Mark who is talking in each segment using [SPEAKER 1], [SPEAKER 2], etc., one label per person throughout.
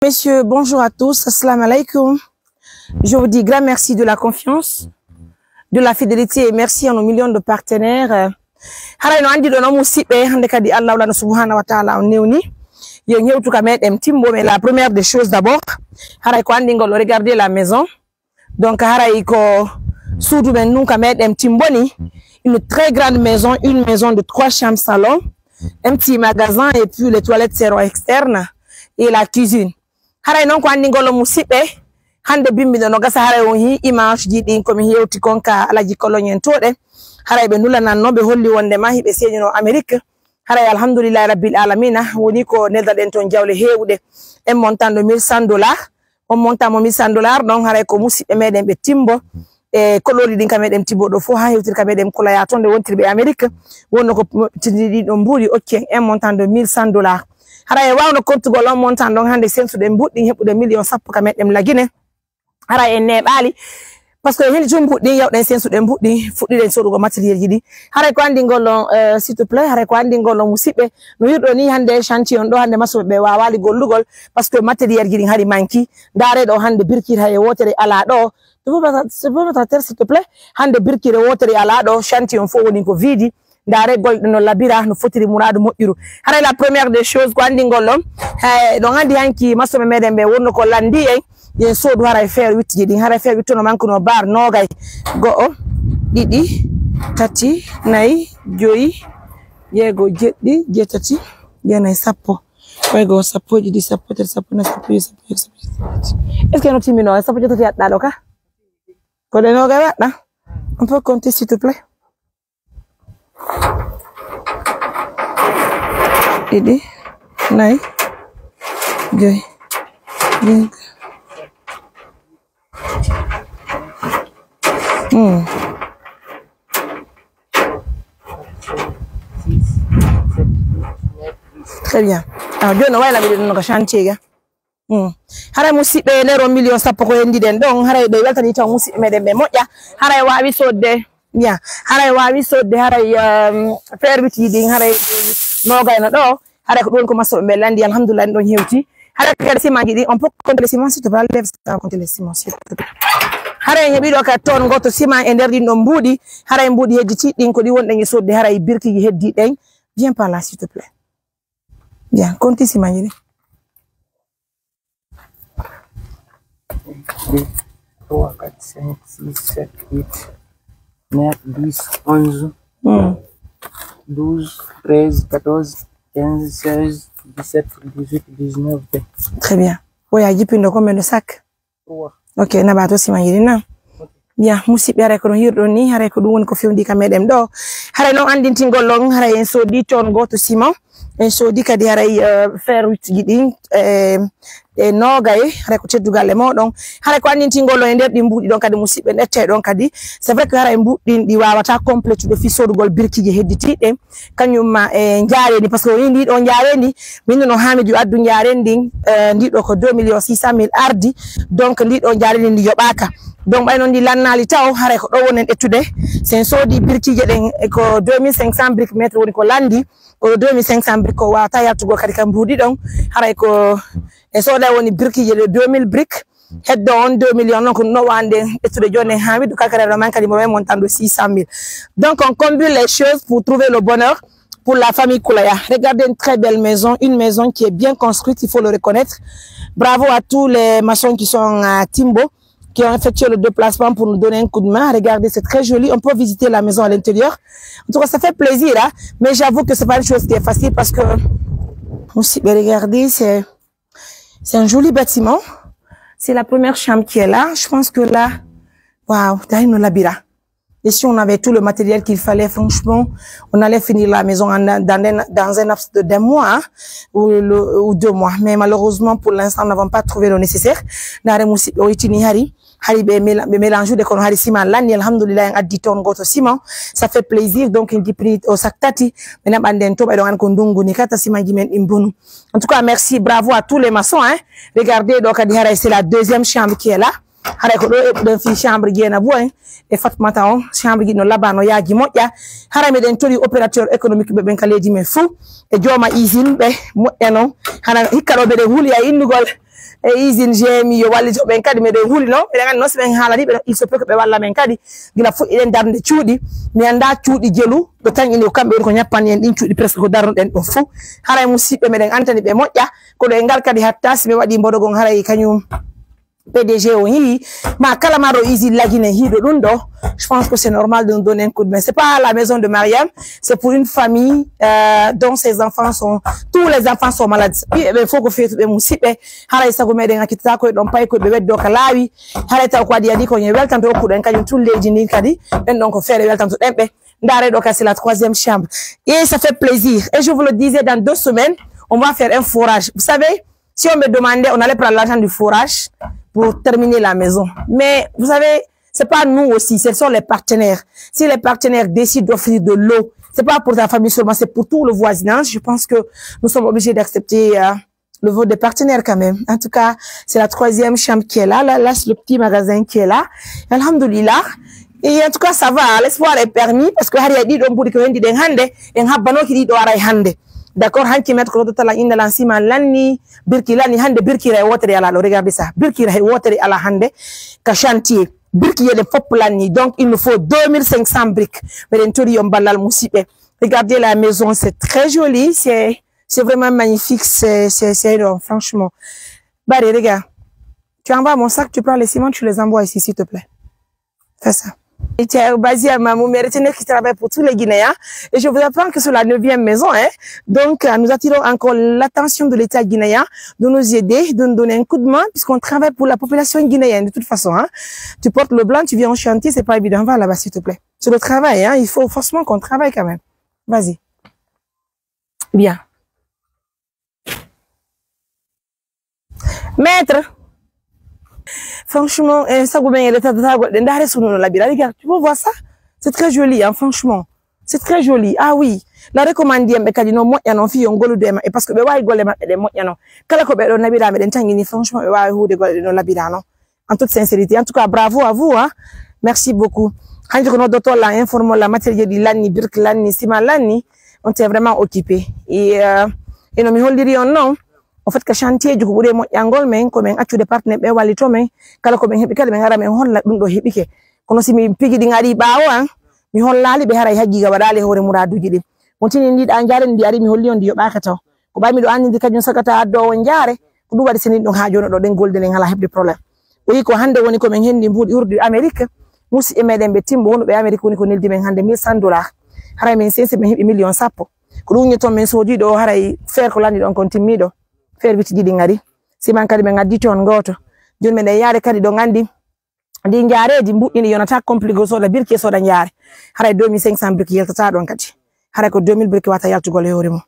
[SPEAKER 1] messieurs, bonjour à tous. Assalamu alaikum. Je vous dis grand merci de la confiance, de la fidélité et merci à nos millions de partenaires. Haray no andi do no musibe hande kadi Allah wala subhanahu wa ta'ala on newni yo ñewtu ka medem timbo mais la première des choses d'abord haray ko andi ngol regarder la maison donc haray ko soudou men nun ka medem timboni une très grande maison, une maison de 3 chambres salon, un petit magasin et puis les toilettes seront externes et la cuisine. Haray non ko andi ngol musibe hande bimbi no gasa haray on hi image ji din ko mi hewti konka alaji kolonyen tode haray be nula nan no be holli wonde ma hibe señino Amerique haray alhamdulillah rabbil alamin woni ko neldaden ton jawle hewude e montant de $1100 on montant mo $1100 donc haray ko musibe meden be timbo e kolori din kameden timbo do fo ha hewtir kameden kula ya tonde wontiri be Amerique wonno ko tindi do mburi ok un montant de $1100 haray wawno kontugol on montant donc hande sensude mbuddi hebude million sappo kameden lagine haray en nebali parce que hen jom buddi yawden sensude buddi fuddiden sodugo matériel jidi haray ko andi ngolon s'il te plaît haray ko andi ngolon musibe no yirdo ni hande chantier on do hande masobe be wawali gollugol parce que matériel jidi hari manki dare do hande birkir hay wotere ala do s'il te plaît hande birkir wotere ala do chantier on fo woni ko vidi dare gol no labira no fotiri muradu moƴƴuru haray la première des choses ko andi ngolon do handi hanki masobe meden be wonno ko landi en yen sodu haray fer witti din haray fer wittono manko no bar nogay go'o didi tati nay joyi yego jeddi jetati yenay sappo waygo sappo jidi sappo ter sappo na sappo sappo est-ce que no timino sappo jetati adda do ka ko de nogay wadda on peut compter s'il te plaît didi nay joyi yego Très bien. Alors, Dieu n'a pas de chantier. Haray musibe lero million sappo ko hendi den don haray be weltani taw musibe meden be moƴƴa haray wawi sodde bien haray wawi sodde haray fer witi din haray nogayno do haray ko don ko maso be landi alhamdulillah don hewti haray ko ciment ji on peut compter les ciments s'il te plaît lève ça compter les ciments s'il te plaît haray hebi do ka ton goto ciment e der din do mbudi haray mbudi heddi din ko di wonde ngi sodde haray birkiji heddi den viens par là s'il te plaît bien compter ciment ji
[SPEAKER 2] 3, 4, 5, 6, 7, 8, 9, 10, 11, 12, 13, 14, 15, 16, 17, 18, 19, 20.
[SPEAKER 1] Très bien. Oui, il y a combien de sacs?
[SPEAKER 2] 3.
[SPEAKER 1] Ok, na bato si manjirina. Bien, musibe hare kono hirdo ni hare ko dum woni ko fewndi ka medem do. Hare no andintingol long hare en sodi ton goto ciment. En sodi kadi hare fer witji din e nogay hare ko teddugal e modon hare ko andintingol e der di mbudi don kadi musibe nette don kadi c'est vrai que hare mbudin di wawata complète do fi sodugol birkiji hedditide kanyum ma e njaareni parce que ndi do njaareni min no Hamidou addu njaarendi ndi do ko 2.600.000 ardi donc ndi do njaareni ndi yobaka donc bay non di lannali taw hare ko do wonen ettude sen sodi birkiji den ko 2500 briques mètre woni ko landi ko 2500 briques ko wata yattugo kadi kam mbudi don hare ko et so da woni birkiji de 2000 briques heddo on 2 millions donc no wande ettude jone Hamidou kakara mankadi mo montant de 600.000 donc on combine les choses pour trouver le bonheur pour la famille Koulaya. Regardez une très belle maison, une maison qui est bien construite, il faut le reconnaître. Bravo à tous les maçons qui sont à Timbo, qui ont effectué le déplacement pour nous donner un coup de main. Regardez, c'est très joli. On peut visiter la maison à l'intérieur. En tout cas, ça fait plaisir, hein? Mais j'avoue que c'est pas une chose qui est facile parce que, regardez, c'est un joli bâtiment. C'est la première chambre qui est là. Je pense que là, waouh, nous l'habira. Et si on avait tout le matériel qu'il fallait, franchement, on allait finir la maison dans un laps de 2 mois, hein, ou 2 mois. Mais malheureusement, pour l'instant, nous n'avons pas trouvé le nécessaire. Mélange de kon hari ciment lani alhamdulillah addi ton goto ciment ça fait plaisir donc il dit prix au saktati menam anden to don ko ndungu ni kata ciment jimen imbunu en tout cas merci bravo à tous les maçons hein regardez donc adi haray c'est la deuxième chambre qui est là haray ko do fi chambre jena bo hein e Fatmata on chambre gi no labano yaaji moƴƴa haray meden tori opérateur économique be ben kaleji men fu e joma usine be moƴƴa non hana hikkado be de huuli ay indugol e usine GMI yo walli to ben kadi me de huli no be ngani no se ben haladi be il se peut que be walla men kadi gila fu iden darde cuudi mi anda cuudi jelu do tan ine kambe ko nyappan en din cuudi presque ko darno den do fu haray musibbe me den antani be mojja ko do ngal kadi hatta si be wadi bodogon haray kanyum PDG oui, ma calamaro easy lagine hido dundo. Je pense que c'est normal de nous donner un coup de main. C'est pas la maison de Mariam, c'est pour une famille dont ses enfants sont, tous les enfants sont malades. Il faut que fait musipe. Hala isa gome denga kitata ko don pay ko be weddo kalawi. Hala ta ko adi ko nyewel tanto ko den kanyum tout les jini kadi. Ben donc faire wel tanto dembe. Ndare do c'est la 3e chambre. Et ça fait plaisir. Et je vous le disais, dans 2 semaines, on va faire un forage. Vous savez, si on me demandait, on allait prendre l'argent du forage pour terminer la maison. Mais vous savez, c'est pas nous aussi, ce sont les partenaires. Si les partenaires décident d'offrir de l'eau, c'est pas pour ta famille seulement, c'est pour tout le voisinage. Je pense que nous sommes obligés d'accepter le vote des partenaires quand même. En tout cas, c'est la 3e chambre qui est là. Là, c'est le petit magasin qui est là. Alhamdulillah. Et en tout cas, ça va. L'espoir est permis parce que hari dit on budi ko hendi den hande en habbano ki do aray hande. D'accord, hanki mettre ko tala inda lansima lanni birki lanni hande birki ray wotere ala lo, regardez ça, birki ray wotere ala hande ka chantier birki yede fop lanni, donc il nous faut 2500 briques mais tori yom balal musibe. Regardez la maison, c'est très joli, c'est vraiment magnifique, c'est franchement. Bah regarde, tu envoies mon sac, tu prends les ciments, tu les envoies ici s'il te plaît. Fais ça. Et tu es basé à Mamou, mais retenez qui travaille pour tous les Guinéens. Et je vous apprends que c'est la 9e maison, hein. Donc, nous attirons encore l'attention de l'État guinéen de nous aider, de nous donner un coup de main, puisqu'on travaille pour la population guinéenne, de toute façon, hein. Tu portes le blanc, tu viens en chantier, c'est pas évident. Va là-bas, s'il te plaît. C'est le travail, hein. Il faut forcément qu'on travaille quand même. Vas-y. Bien. Maître. Franchement, ça tu peux voir ça? C'est très joli, hein, franchement. C'est très joli. Ah oui. La recommande no mo yano fi ngolu dema et parce que be way golle ma de mo yano. Kala ko be do nabira me den tangini franchement be way hude golle no labira no. En toute sincérité. En tout cas, bravo à vous, hein. Merci beaucoup. Quand je connais d'autres la informe la matériel di lanni birk lanni sima lanni, on t'est vraiment occupé. Et no mi holdiri on non. En fait, que chantier du coup, mo yangol men ko men accu de partenaire be walli to men kala ko ben hebi kala ben ngara men holla dum do hebike kono si mi pigi di ngari baawo an mi hollali be haray haji ga wadale hore muraduji di on tini ndi da jare ndi ari mi holli on di yobaka taw ko bami do andi kajun sakata do won jare ko du wadi seni don ha jono do den golden en hala hebde problème o yi ko hande woni ko men hendi mbudi urdi Amerique musi e meden be timbo wono be Amerique woni ko neldi men hande $1100 haray men sense ben hebi million sappo ko dum nyeto men sodi do haray fer ko landi don kon timmido fer biti didi ngari siman kadi be ngaddi ton goto jon men yaare kadi do ngandi di njaareedi mbuɗɗini yonata compliqué soda birki soda njaare haray 2500 birki yeltata don kadi haray ko 2000 birki wata yaltugol e hoore mum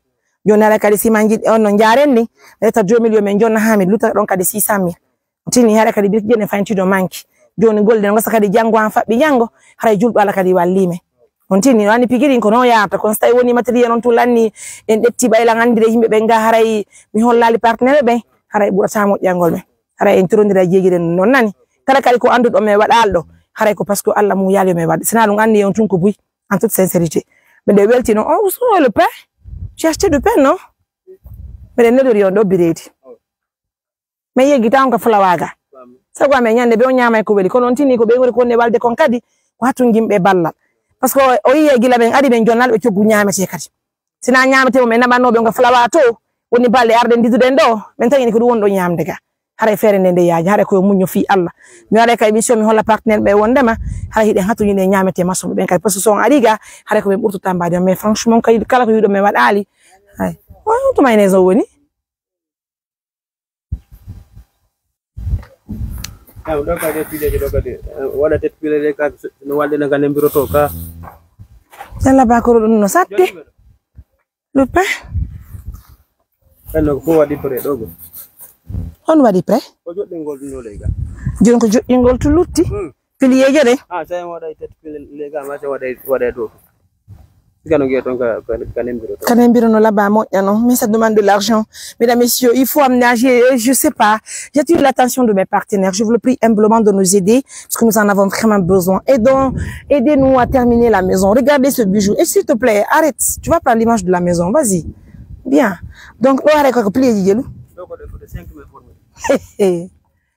[SPEAKER 1] joni haray kadi siman jiɗi on no njaaren ni reta 2000 yo men jonna haami luta don kadi 600000 tini haray kadi birki jene fanti do manki joni golde no ngasa kadi jango an fabbi jango haray julɓe ala kadi wallime on tini wani pigirin ko no yaata kon stay woni matériel on tulanni en detti bayla ngandire yimbe be nga haray mi hollali partenaire be haray ɓurata moƴƴangol me haray en torondira jeegiren non nani kala kali ko andudo me wadaldo haray ko parce que Allah mu yali me wad sina dum andi on tunko buy en toute sincérité mais de welti non oh so le pain j'ai acheté du pain non mais ne do yondo biredi mais yegi tan ko flawaga sago me nyande be on nyama ko weli ko non tini ko be ngori ko ne walde kon kadi watu ngimbe ballal parce que o yegi la ben adi ben jonnal be ciogu nyamete kadi sina nyamete mo men nabano be ngo flawato woni balle arde ndiduden do men tagini ko du wondo nyamde ga haray fere nende yaaji haray ko munyo fi Allah mi wala kay mission mi holla partenaire be wondema haray hiden hatu nyine nyamete maso ben kay parce que son ariga haray ko be burtu tambade mais franchement kay kala ko yudo me wadali hay o to mayonnaise woni
[SPEAKER 2] do ka de pile do ka de wala tet pile le ka no walde na ngane mbiro to ka
[SPEAKER 1] dalla ba ko no satte le pain
[SPEAKER 2] no ko wadi pare dogo
[SPEAKER 1] on wadi pre
[SPEAKER 2] ko jodde ngol no lega
[SPEAKER 1] jon ko joddi ngol to lutti piliye jode
[SPEAKER 2] say wada tet pile lega ma say wada do
[SPEAKER 1] Kanembiro no là-bas, mais ça demande de l'argent. Mesdames, messieurs, il faut aménager, je sais pas. J'attire l'attention de mes partenaires. Je vous le prie humblement de nous aider, parce que nous en avons vraiment besoin. Aidez-nous à terminer la maison. Regardez ce bijou. Et s'il te plaît, arrête. Tu vas prendre l'image de la maison. Vas-y. Bien. Donc, on arrête quoi, plier,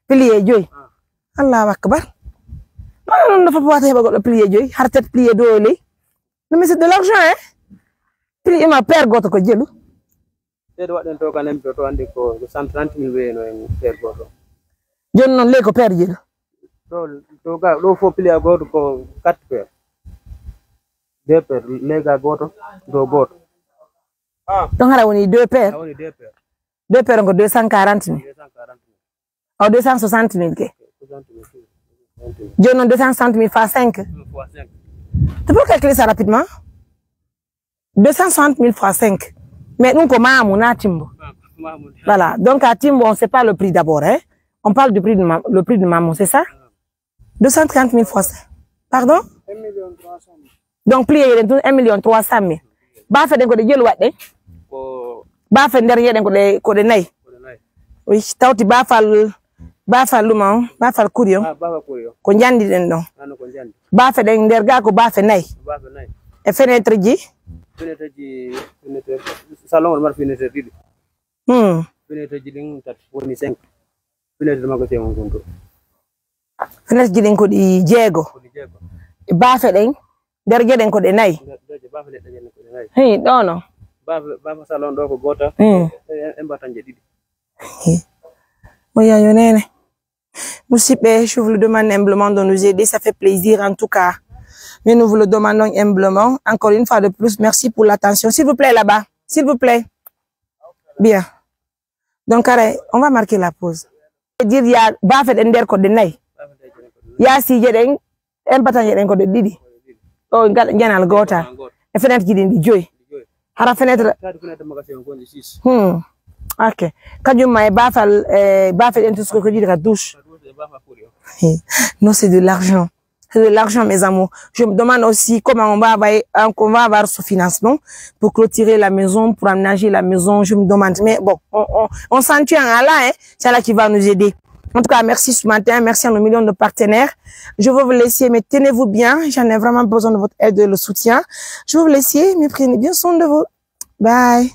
[SPEAKER 1] Plié joy. Allahu akbar. Non dafa boite heba goɗɗo plié joy har tet plié do ley. Non mais c'est de l'argent hein. Plié ma père goto ko jelu.
[SPEAKER 2] Te do waden to kanem to andi ko 130.000 weno en père goto.
[SPEAKER 1] Jon non ley ko père jelu.
[SPEAKER 2] To ga do fo plié goto ko 4 père. 2 père lega goto do goto.
[SPEAKER 1] Donc hara woni 2 pères.
[SPEAKER 2] Woni 2 père.
[SPEAKER 1] 2 pères ko 240.000.
[SPEAKER 2] 240.000.
[SPEAKER 1] Oh 260.000 ke.
[SPEAKER 2] 260.000.
[SPEAKER 1] Jon non 260.000 fois 5.
[SPEAKER 2] Fois 5.
[SPEAKER 1] Tu peux calculer ça rapidement? 260.000 fois 5. Mais nous, comment on Timbo? Voilà. Donc, à Timbo, on ne sait pas le prix d'abord, hein? On parle du prix le prix de maman, c'est ça? 230.000 fois 5. Pardon?
[SPEAKER 2] 1.300.000.
[SPEAKER 1] Donc, plié, 1.300.000. Bah, fait de yellow, hein? Bah, fait derrière d'un côté nay. Oui, t'as dit bah, fal lumon, bah, fal couillon.
[SPEAKER 2] Bah, couillon.
[SPEAKER 1] Konjandi den non. Bah, fait d'un derga ko bah, fait nay. Et fenêtre ji?
[SPEAKER 2] Fenêtre ji, fenêtre, salon, on va fenêtre ji. Fenêtre ji ding tat woni 5. Fenêtre magasin on gonto.
[SPEAKER 1] Fenêtre ji ding ko di jego. Ba fe den derge den ko de nay.
[SPEAKER 2] Ba fe den ko de nay.
[SPEAKER 1] Hey, non.
[SPEAKER 2] Ba salon do ko gota. Embatan je didi.
[SPEAKER 1] Moya yo nene. Moussipé, je vous le demande humblement de nous aider, ça fait plaisir en tout cas. Mais nous vous le demandons humblement. Encore une fois de plus, merci pour l'attention. S'il vous plaît, là-bas. S'il vous plaît. Bien. Donc, on va marquer la pause. Dire, il y a Bafet Ender Code de Nay. Il y a si j'ai un bataillon de Didi. Oh, il y a un gota. Et fenêtre qui dit Joy. À la fenêtre. Ok. Quand tu m'as Bafet Ender Code de la douche. Non, c'est de l'argent. C'est de l'argent, mes amours. Je me demande aussi comment on va avoir ce financement pour clôturer la maison, pour aménager la maison. Je me demande, mais bon, on s'en tient à Allah, hein. C'est Allah qui va nous aider. En tout cas, merci ce matin. Merci à nos millions de partenaires. Je vais vous laisser, mais tenez-vous bien. J'en ai vraiment besoin de votre aide et de le soutien. Je vais vous laisser, mais prenez bien soin de vous. Bye.